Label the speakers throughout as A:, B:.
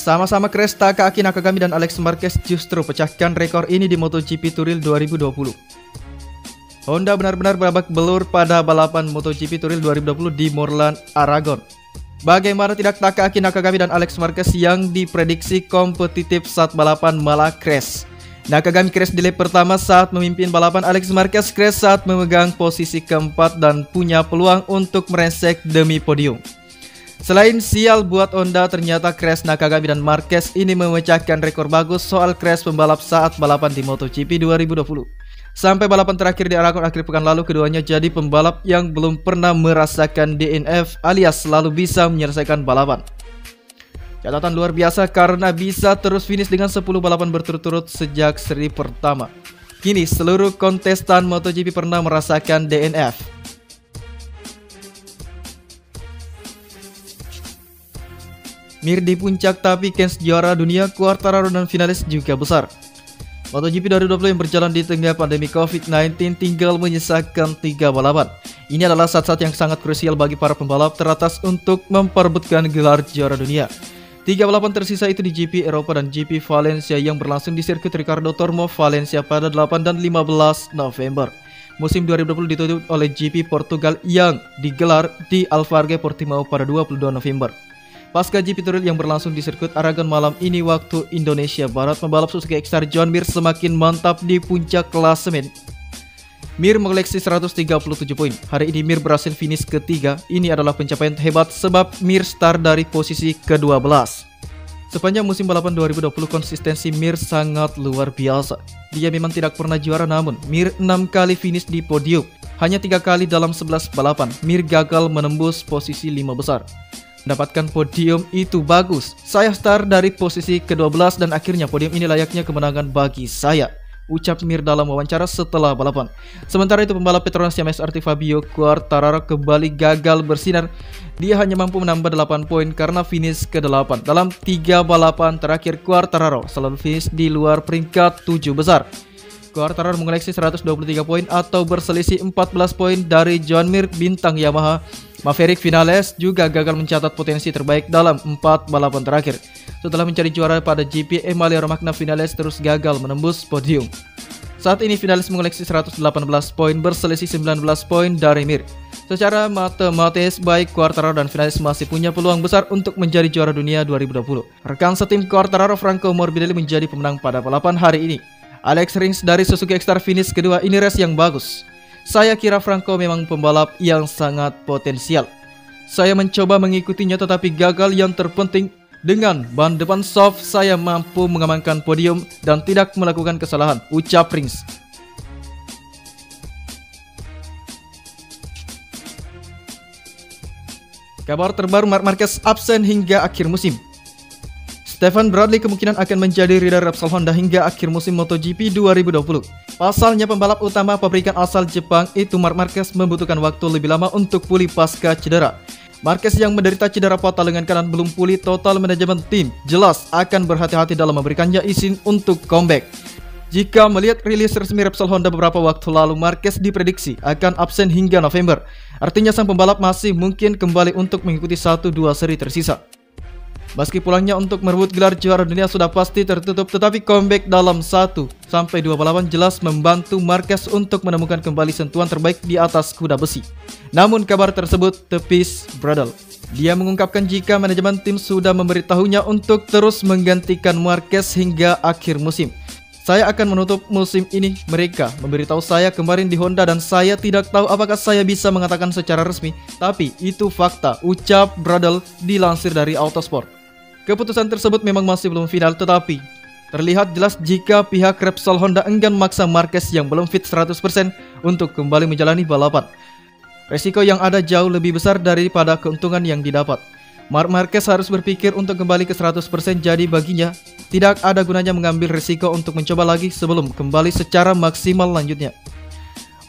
A: Sama-sama crash, Takaki Nakagami dan Alex Marquez justru pecahkan rekor ini di MotoGP Turil 2020. Honda benar-benar babak belur pada balapan MotoGP Turil 2020 di Moorland, Aragon. Bagaimana tidak, Takaki Nakagami dan Alex Marquez yang diprediksi kompetitif saat balapan malah crash. Nakagami crash di lap pertama saat memimpin balapan, Alex Marquez crash saat memegang posisi keempat dan punya peluang untuk merangsek demi podium. Selain sial buat Honda, ternyata crash Nakagami dan Marquez ini memecahkan rekor bagus soal crash pembalap saat balapan di MotoGP 2020. Sampai balapan terakhir di Aragon akhir pekan lalu, keduanya jadi pembalap yang belum pernah merasakan DNF alias selalu bisa menyelesaikan balapan. Catatan luar biasa karena bisa terus finish dengan 10 balapan berturut-turut sejak seri pertama. Kini seluruh kontestan MotoGP pernah merasakan DNF. Mir di puncak tapi Kens juara dunia, Quartararo dan finalis juga besar. MotoGP 2020 yang berjalan di tengah pandemi COVID-19 tinggal menyisakan 3 balapan. Ini adalah saat-saat yang sangat krusial bagi para pembalap teratas untuk memperebutkan gelar juara dunia. 3 balapan tersisa itu di GP Eropa dan GP Valencia yang berlangsung di sirkuit Ricardo Tormo, Valencia pada 8 dan 15 November. Musim 2020 ditutup oleh GP Portugal yang digelar di Algarve Portimao pada 22 November. Pasca GP Turil yang berlangsung di sirkuit Aragon malam ini waktu Indonesia Barat, pembalap Suzuki X-Star Joan Mir semakin mantap di puncak klasemen. Mir mengoleksi 137 poin. Hari ini Mir berhasil finish ketiga. Ini adalah pencapaian hebat sebab Mir start dari posisi ke-12. Sepanjang musim balapan 2020 konsistensi Mir sangat luar biasa. Dia memang tidak pernah juara, namun Mir 6 kali finish di podium. Hanya 3 kali dalam 11 balapan Mir gagal menembus posisi 5 besar. Mendapatkan podium itu bagus. Saya start dari posisi ke-12 dan akhirnya podium ini layaknya kemenangan bagi saya, ucap Mir dalam wawancara setelah balapan. Sementara itu pembalap Petronas Yamaha SRT Fabio Quartararo kembali gagal bersinar. Dia hanya mampu menambah 8 poin karena finish ke-8. Dalam 3 balapan terakhir Quartararo selalu finish di luar peringkat 7 besar. Quartararo mengoleksi 123 poin atau berselisih 14 poin dari Joan Mir. Bintang Yamaha Maverick Vinales juga gagal mencatat potensi terbaik dalam 4 balapan terakhir. Setelah mencari juara pada GP Emilia Romagna, Vinales terus gagal menembus podium. Saat ini Vinales mengoleksi 118 poin, berselisih 19 poin dari Mir. Secara matematis baik Quartararo dan Vinales masih punya peluang besar untuk menjadi juara dunia 2020. Rekan setim Quartararo Franco Morbidelli menjadi pemenang pada balapan hari ini. Alex Rins dari Suzuki X-Star finish kedua, ini race yang bagus. Saya kira Franco memang pembalap yang sangat potensial. Saya mencoba mengikutinya tetapi gagal. Yang terpenting, dengan ban depan soft saya mampu mengamankan podium dan tidak melakukan kesalahan, ucap Rins. Kabar terbaru, Marc Marquez absen hingga akhir musim. Stefan Bradley kemungkinan akan menjadi rider Repsol Honda hingga akhir musim MotoGP 2020. Pasalnya pembalap utama pabrikan asal Jepang itu Marc Marquez membutuhkan waktu lebih lama untuk pulih pasca cedera. Marquez yang menderita cedera patah lengan kanan belum pulih total. Manajemen tim jelas akan berhati-hati dalam memberikannya izin untuk comeback. Jika melihat rilis resmi Repsol Honda beberapa waktu lalu, Marquez diprediksi akan absen hingga November. Artinya sang pembalap masih mungkin kembali untuk mengikuti 1-2 seri tersisa. Meski pulangnya untuk merebut gelar juara dunia sudah pasti tertutup, tetapi comeback dalam 1-2 balapan jelas membantu Marquez untuk menemukan kembali sentuhan terbaik di atas kuda besi. Namun kabar tersebut tepis bradal. Dia mengungkapkan jika manajemen tim sudah memberitahunya untuk terus menggantikan Marquez hingga akhir musim. Saya akan menutup musim ini, mereka memberitahu saya kemarin di Honda dan saya tidak tahu apakah saya bisa mengatakan secara resmi, tapi itu fakta, ucap Bradal dilansir dari Autosport. Keputusan tersebut memang masih belum final, tetapi terlihat jelas jika pihak Repsol Honda enggan memaksa Marquez yang belum fit 100% untuk kembali menjalani balapan. Resiko yang ada jauh lebih besar daripada keuntungan yang didapat. Marc Marquez harus berpikir untuk kembali ke 100%, jadi baginya tidak ada gunanya mengambil resiko untuk mencoba lagi sebelum kembali secara maksimal lanjutnya.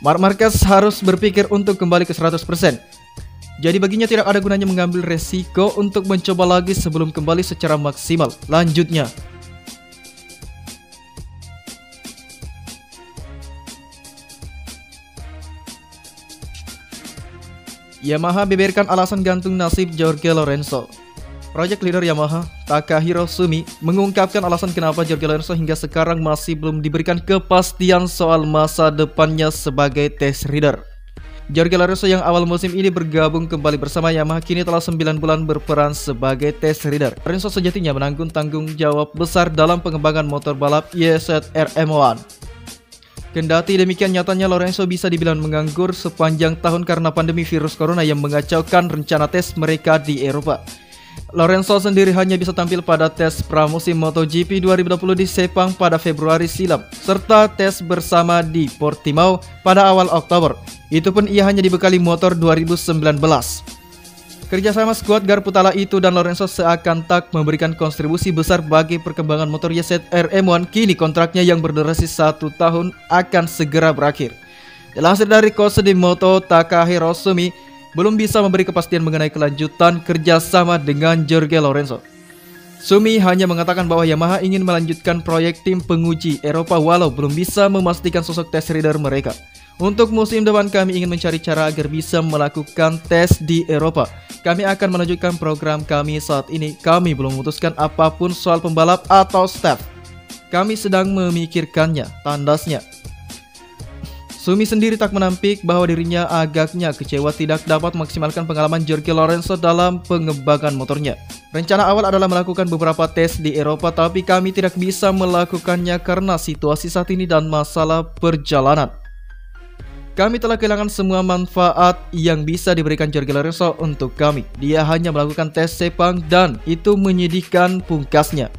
A: Marc Marquez harus berpikir untuk kembali ke 100%. Jadi baginya tidak ada gunanya mengambil resiko untuk mencoba lagi sebelum kembali secara maksimal lanjutnya. Yamaha beberkan alasan gantung nasib Jorge Lorenzo. Project leader Yamaha, Takahiro Sumi, mengungkapkan alasan kenapa Jorge Lorenzo hingga sekarang masih belum diberikan kepastian soal masa depannya sebagai test rider. Jorge Lorenzo yang awal musim ini bergabung kembali bersama Yamaha kini telah 9 bulan berperan sebagai test rider. Lorenzo sejatinya menanggung tanggung jawab besar dalam pengembangan motor balap YZR-M1. Kendati demikian, nyatanya Lorenzo bisa dibilang menganggur sepanjang tahun karena pandemi virus corona yang mengacaukan rencana tes mereka di Eropa. Lorenzo sendiri hanya bisa tampil pada tes pramusim MotoGP 2020 di Sepang pada Februari silam, serta tes bersama di Portimao pada awal Oktober. Itu pun ia hanya dibekali motor 2019. Kerjasama skuad Garputala itu dan Lorenzo seakan tak memberikan kontribusi besar bagi perkembangan motor YZR-M1. Kini kontraknya yang berdurasi 1 tahun akan segera berakhir. Dilansir dari Kosei Moto, Takahiro Sumi belum bisa memberi kepastian mengenai kelanjutan kerjasama dengan Jorge Lorenzo. Sumi hanya mengatakan bahwa Yamaha ingin melanjutkan proyek tim penguji Eropa walau belum bisa memastikan sosok test rider mereka. Untuk musim depan kami ingin mencari cara agar bisa melakukan tes di Eropa. Kami akan menunjukkan program kami saat ini. Kami belum memutuskan apapun soal pembalap atau staff. Kami sedang memikirkannya, tandasnya. Sumi sendiri tak menampik bahwa dirinya agaknya kecewa tidak dapat maksimalkan pengalaman Jorge Lorenzo dalam pengembangan motornya. Rencana awal adalah melakukan beberapa tes di Eropa, tapi kami tidak bisa melakukannya karena situasi saat ini dan masalah perjalanan. Kami telah kehilangan semua manfaat yang bisa diberikan Jorge Lorenzo untuk kami. Dia hanya melakukan tes Sepang dan itu menyedihkan, pungkasnya.